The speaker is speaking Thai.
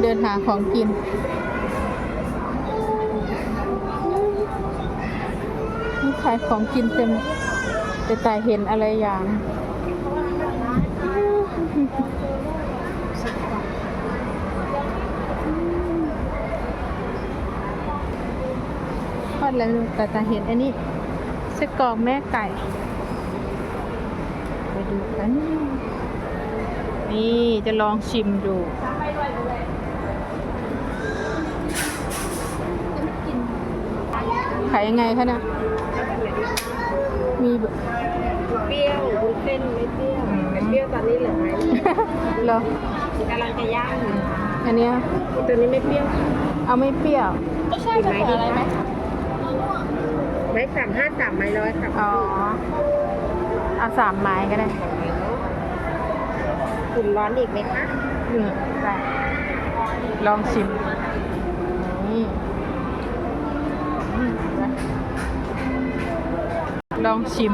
เดินหาของกินนี่ขายของกินเต็มแต่ตายเห็นอะไรอย่างทอดแล้วแต่ตาเห็นอันนี้ไส้กรอกแม่ไก่ไปดูกันนี่จะลองชิมดูขายยังไงคะนะมีเปรี้ยววุ้นเส้นไม่เปรี้ยวแต่เปรี้ยวตอนนี้เหลือไหม เหรอก ำลังจะย่างอยู่ อันเนี้ย ตัวนี้ไม่เปรี้ยว เอาไม่เปรี้ยว ใช่ไหมดีไหมไม้353ไม้100ครับ อ๋อเอา3 ไม้ก็ได้ คุณร้อนอีกไหมคะ ได้ลองชิมนี่ลองชิม